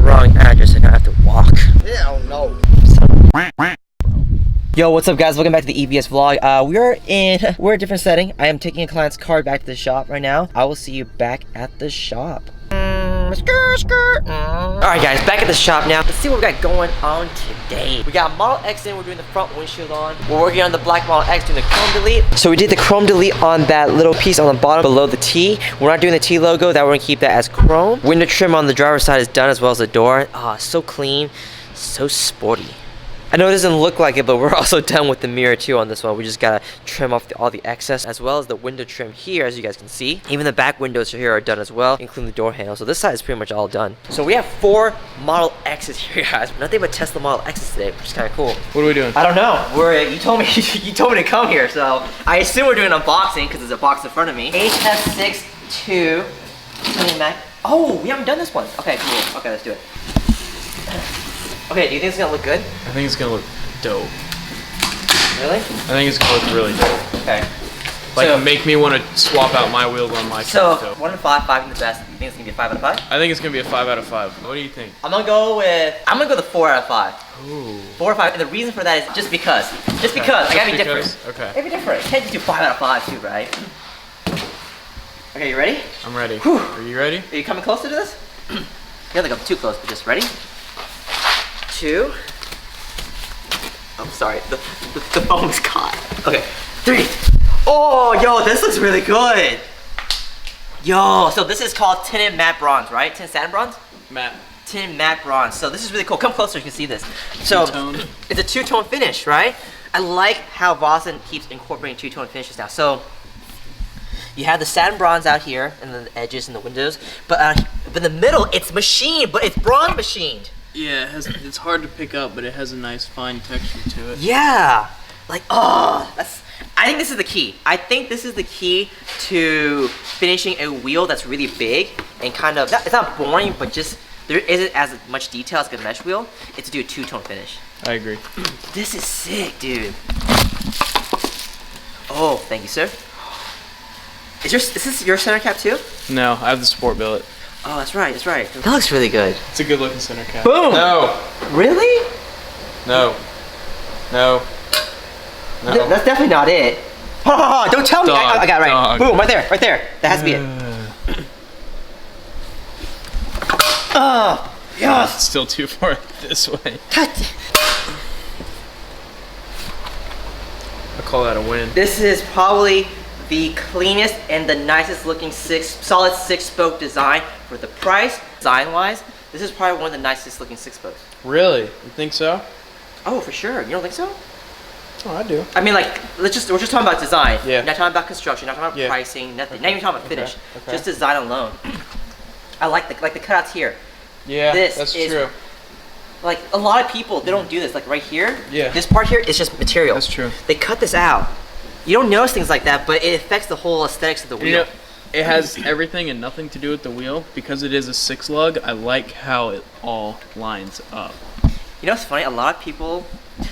wrong address and I have to walk. Hell no. Yo, what's up guys? Welcome back to the EVS vlog. We're a different setting. I am taking a client's card back to the shop right now. I will see you back at the shop. Alright guys, back at the shop now. Let's see what we got going on today. We got Model X in, we're doing the front windshield on. We're working on the black Model X, doing the chrome delete. So we did the chrome delete on that little piece on the bottom below the T. We're not doing the T logo, that we're gonna keep that as chrome. Window trim on the driver's side is done, as well as the door. So clean, so sporty. I know it doesn't look like it, but we're also done with the mirror too on this one. We just gotta trim off all the excess, as well as the window trim here, as you guys can see. Even the back windows here are done as well, including the door handle. So this side is pretty much all done. So we have 4 Model X's here, guys. Nothing but Tesla Model X's today, which is kind of cool. What are we doing? I don't know. You told me you told me to come here, so I assume we're doing an unboxing because there's a box in front of me. HS62 Mac. Oh, we haven't done this one. Okay, cool. Okay, let's do it. Okay, do you think it's gonna look good? I think it's gonna look dope. Really? I think it's gonna look really dope. Okay. Like, so, make me want to swap out my wheel on my car. So, 1 to 5, 5 being the best. You think it's gonna be a 5 out of 5? I think it's gonna be a 5 out of 5. What do you think? I'm gonna go with the 4 out of 5. Ooh. 4 or 5, and the reason for that is just because. Just because. I gotta be different. Okay. Gotta be different. Can't just do 5 out of 5 too, right? Okay, you ready? I'm ready. Whew. Are you ready? Are you coming closer to this? You don't think I'm too close, but just ready? 2. I'm sorry, the foam's caught. Okay, 3. Oh, yo, this looks really good. Yo, so this is called tinted matte bronze, right? Tinted satin bronze? Matte. Tinted matte bronze. So this is really cool. Come closer, you can see this. So it's a two-tone finish, right? I like how Vossen keeps incorporating two-tone finishes now. So you have the satin bronze out here, and then the edges and the windows. But in the middle, it's machined, but it's bronze machined. Yeah, it's hard to pick up, but it has a nice fine texture to it. Yeah, like, oh, I think this is the key. I think this is the key to finishing a wheel that's really big and kind of, it's not boring, but just, there isn't as much detail as a mesh wheel. It's to do a two-tone finish. I agree. This is sick, dude. Oh, thank you, sir. Is this your center cap too? No, I have the sport billet. Oh, that's right, that's right. That looks really good. It's a good looking center cap. Boom! No! Really? No. No. No. That's definitely not it. Hold on, don't tell me. I got it right. Dog. Boom, right there, right there. That has to be it. Oh, yes. It's still too far this way. God. I call that a win. This is probably the cleanest and the nicest looking solid 6-spoke design for the price. Design-wise, this is probably one of the nicest looking 6-spokes. Really? You think so? Oh, for sure. You don't think so? Oh, I do. I mean, like, we're just talking about design. Yeah. Not talking about construction, not talking about pricing, nothing. Not even talking about finish. Okay. Just design alone. I like the cutouts here. Yeah, that's true. Like, a lot of people, they don't do this. Like, right here, yeah. This part here is just material. That's true. They cut this out. You don't notice things like that, but it affects the whole aesthetics of the wheel. You know, it has everything and nothing to do with the wheel. Because it is a 6-lug, I like how it all lines up. You know what's funny? A lot of people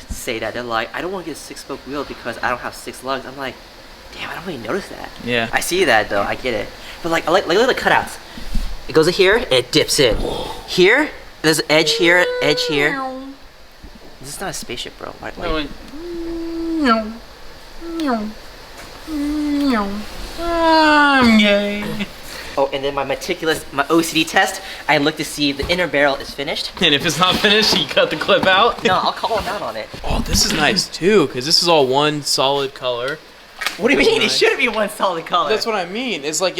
say that. They're like, I don't want to get a 6-spoke wheel because I don't have 6 lugs. I'm like, damn, I don't really notice that. Yeah. I see that, though. I get it. But, like, look at the cutouts. It goes here, and it dips in. Here, there's an edge here, edge here. This is not a spaceship, bro. No. I'm gay. Oh, and then my OCD test, I look to see if the inner barrel is finished. And if it's not finished, you cut the clip out? No, I'll call him out on it. Oh, this is nice too, because this is all one solid color. What do you mean? Nice. It shouldn't be one solid color. That's what I mean. It's like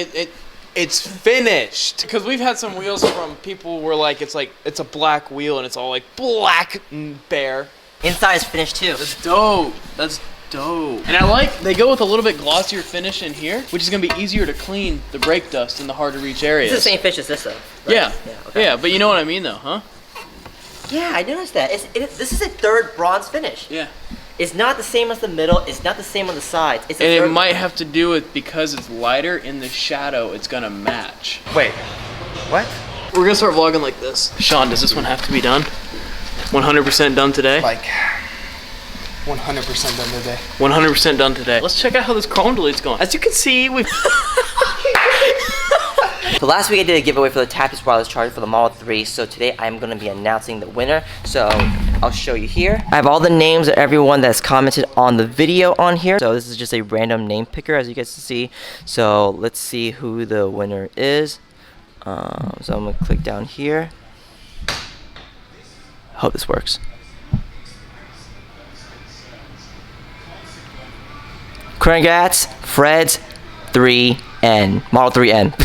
it's finished. Because we've had some wheels from people where like it's a black wheel and it's all like black and bare. Inside is finished too. That's dope. That's dope. And I like they go with a little bit glossier finish in here, which is gonna be easier to clean the brake dust in the hard to reach areas. It's the same finish as this though. Right? Yeah. Okay. Yeah, but you know what I mean though, huh? Yeah, I noticed that. This is a 3rd bronze finish. Yeah. It's not the same as the middle. It's not the same on the sides. It's and it might have to do with because it's lighter in the shadow, it's gonna match. Wait, what? We're gonna start vlogging like this. Sean, does this one have to be done? 100% done today? Like 100% done today. 100% done today. Let's check out how this chrome delete's going. As you can see, we've So last week I did a giveaway for the Tapis wireless charger for the Model 3. So today I'm going to be announcing the winner. So I'll show you here. I have all the names of everyone that's commented on the video on here. So this is just a random name picker, as you guys can see. So let's see who the winner is. So I'm going to click down here. I hope this works. Congrats, Fred's 3N, Model 3N.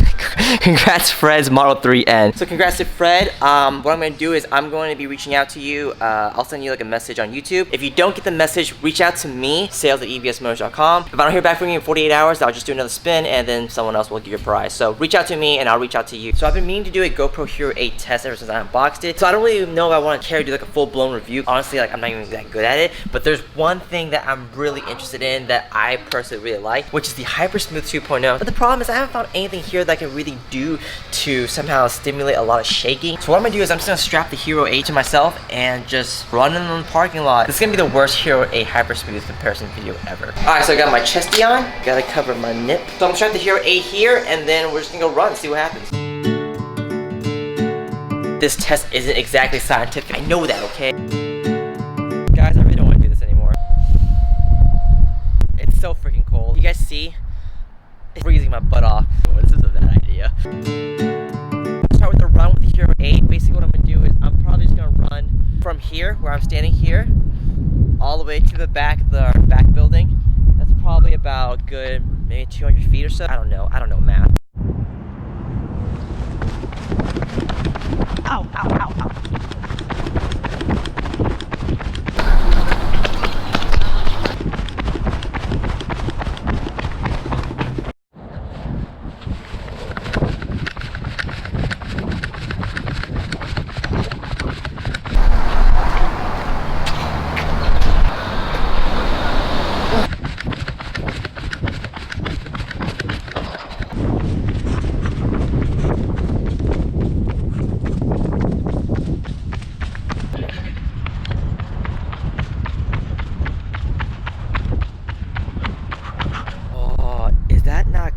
Congrats, Fred's Model 3N. So congrats to Fred. What I'm going to do is I'm going to be reaching out to you. I'll send you like a message on YouTube. If you don't get the message, reach out to me, sales@evsmotors.com. If I don't hear back from you in 48 hours, I'll just do another spin and then someone else will give you a prize. So reach out to me and I'll reach out to you. So I've been meaning to do a GoPro Hero 8 test ever since I unboxed it. So I don't really know if I want to do like a full-blown review. Honestly, like I'm not even that good at it. But there's one thing that I'm really interested in that I personally really like, which is the Hypersmooth 2.0. But the problem is I haven't found anything here that I can really do to somehow stimulate a lot of shaking. So what I'm gonna do is I'm just gonna strap the Hero 8 to myself and just run in the parking lot. This is gonna be the worst Hero 8 Hypersmooth comparison video ever. Alright, so I got my chesty on, gotta cover my nip. So I'm gonna strap the Hero 8 here and then we're just gonna go run and see what happens. This test isn't exactly scientific, I know that, okay? Guys, I really don't wanna do this anymore. It's so freaking cold. You guys see? It's freezing my butt off. Oh, this is a bad idea. Start with the run with the Hero 8. Basically what I'm gonna do is I'm probably just gonna run from here, where I'm standing here, all the way to the back of the back building. That's probably about good, maybe 200 feet or so. I don't know math. Ow, ow, ow, ow.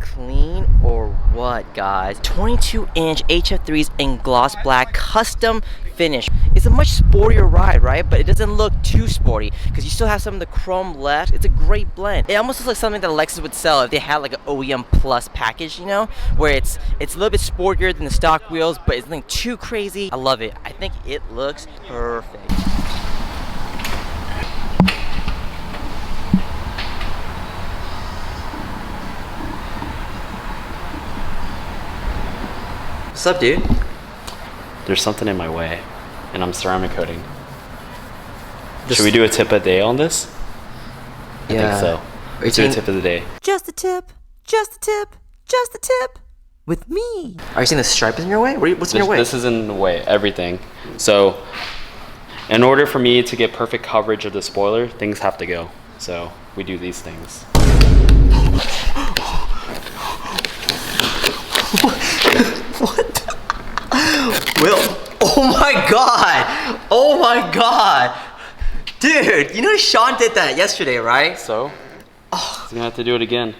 Clean or what, guys? 22-inch HF3s in gloss black custom finish. It's a much sportier ride, right? But it doesn't look too sporty because you still have some of the chrome left. It's a great blend. It almost looks like something that Lexus would sell if they had like an OEM Plus package, you know, where it's a little bit sportier than the stock wheels, but it's nothing too crazy. I love it. I think it looks perfect. What's up, dude? There's something in my way, and I'm ceramic coating. Should we do a tip a day on this? Yeah. I think so. Let's do a tip of the day. Just a tip, just a tip, just a tip with me. Are you saying the stripe is in your way? What's in your way? This is in the way, everything. So, in order for me to get perfect coverage of the spoiler, things have to go. So, we do these things. What? Will, oh my god! Oh my god! Dude, you know Sean did that yesterday, right? So, he's gonna have to do it again.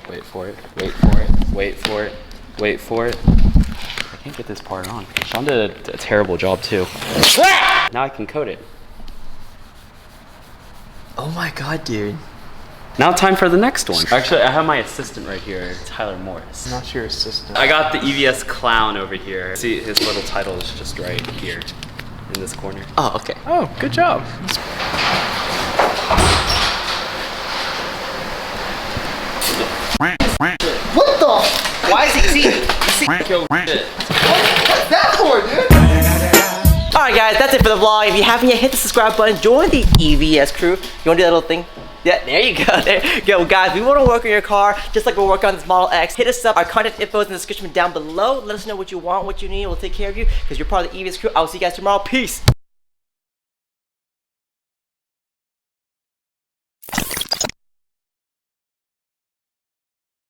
Wait for it, wait for it, wait for it, wait for it. I can't get this part on. Sean did a terrible job too. Now I can coat it. Oh my god, dude. Now time for the next one. Actually, I have my assistant right here, Tyler Morris. I'm not your assistant. I got the EVS clown over here. See, his little title is just right here in this corner. Oh, okay. Oh, good job. What the? Why is he What's that for, dude? Alright guys, that's it for the vlog. If you haven't yet, hit the subscribe button. Join the EVS crew. You wanna do that little thing? Yeah, there you go. There you go, guys. We want to work on your car just like we're working on this Model X. Hit us up. Our contact info is in the description down below. Let us know what you want, what you need. We'll take care of you because you're part of the EVS crew. I will see you guys tomorrow. Peace.